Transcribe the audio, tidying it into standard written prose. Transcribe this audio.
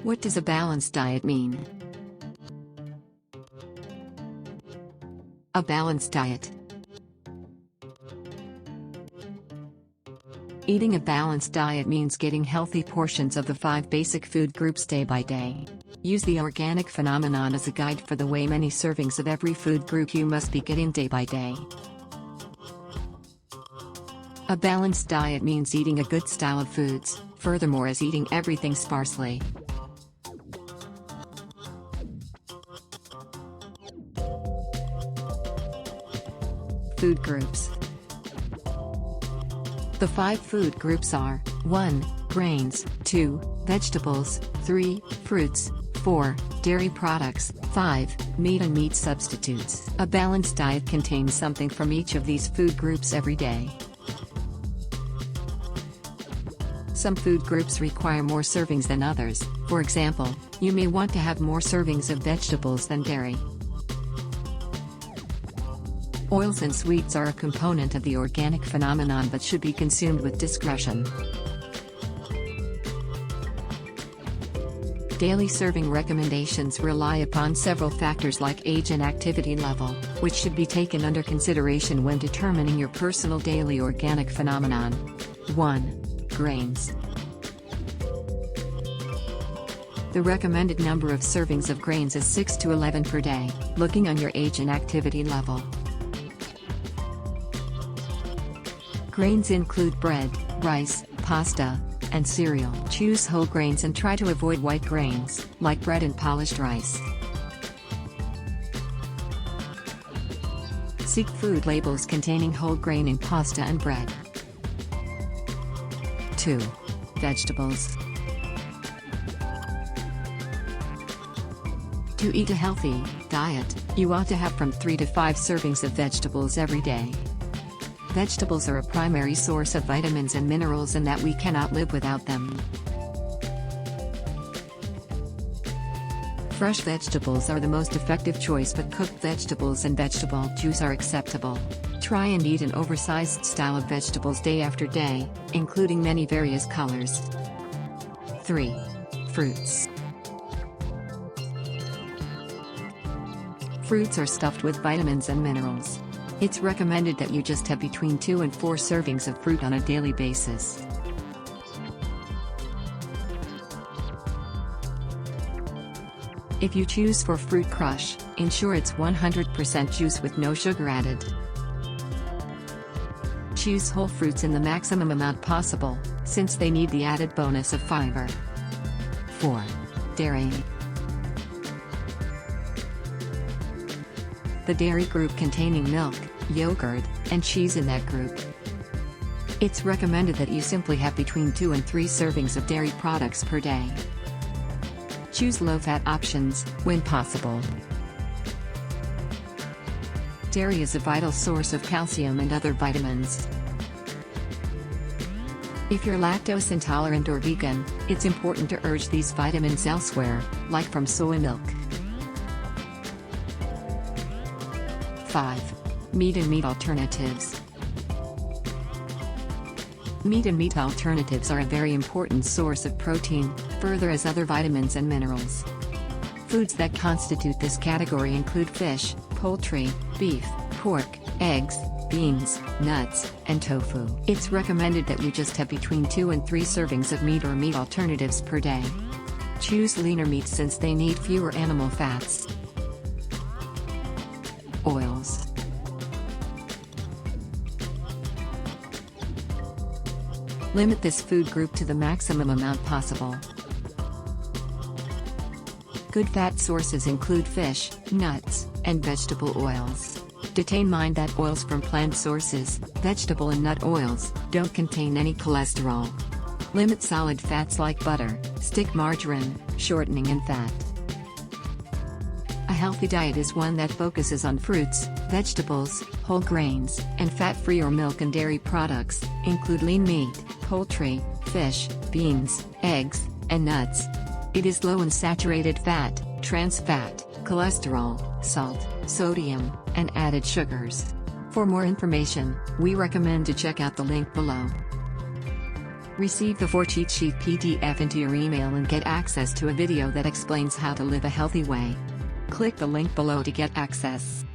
What does a balanced diet mean? A balanced diet. Eating a balanced diet means getting healthy portions of the 5 basic food groups day by day. Use the organic phenomenon as a guide for the way many servings of every food group you must be getting day by day. A balanced diet means eating a good style of foods, furthermore as eating everything sparsely. Food groups. The 5 food groups are 1. Grains, 2. Vegetables, 3. Fruits, 4. Dairy products, 5. Meat and meat substitutes. A balanced diet contains something from each of these food groups every day. Some food groups require more servings than others. For example, you may want to have more servings of vegetables than dairy. Oils and sweets are a component of the organic phenomenon but should be consumed with discretion. Daily serving recommendations rely upon several factors like age and activity level, which should be taken under consideration when determining your personal daily organic phenomenon. 1. Grains. The recommended number of servings of grains is 6 to 11 per day, looking on your age and activity level. Grains include bread, rice, pasta, and cereal. Choose whole grains and try to avoid white grains, like bread and polished rice. Seek food labels containing whole grain in pasta and bread. 2. Vegetables. To eat a healthy diet, you ought to have from 3 to 5 servings of vegetables every day. Vegetables are a primary source of vitamins and minerals and that we cannot live without them. Fresh vegetables are the most effective choice, but cooked vegetables and vegetable juice are acceptable. Try and eat an oversized style of vegetables day after day, including many various colors. 3. Fruits. Fruits are stuffed with vitamins and minerals. It's recommended that you just have between 2 and 4 servings of fruit on a daily basis. If you choose for Fruit Crush, ensure it's 100% juice with no sugar added. Choose whole fruits in the maximum amount possible, since they need the added bonus of fiber. 4. Dairy. The dairy group containing milk, yogurt, and cheese in that group. It's recommended that you simply have between 2 and 3 servings of dairy products per day. Choose low-fat options, when possible. Dairy is a vital source of calcium and other vitamins. If you're lactose intolerant or vegan, it's important to urge these vitamins elsewhere, like from soy milk. 5. Meat and meat alternatives. Meat and meat alternatives are a very important source of protein, further as other vitamins and minerals. Foods that constitute this category include fish, poultry, beef, pork, eggs, beans, nuts, and tofu. It's recommended that you just have between 2 and 3 servings of meat or meat alternatives per day. Choose leaner meats since they need fewer animal fats. Oils. Limit this food group to the maximum amount possible. Good fat sources include fish, nuts, and vegetable oils. Keep in mind that oils from plant sources, vegetable and nut oils, don't contain any cholesterol. Limit solid fats like butter, stick margarine, shortening and fat. A healthy diet is one that focuses on fruits, vegetables, whole grains, and fat-free or milk and dairy products, include lean meat, poultry, fish, beans, eggs, and nuts. It is low in saturated fat, trans fat, cholesterol, salt, sodium, and added sugars. For more information, we recommend to check out the link below. Receive the 4 cheat sheet PDF into your email and get access to a video that explains how to live a healthy way. Click the link below to get access.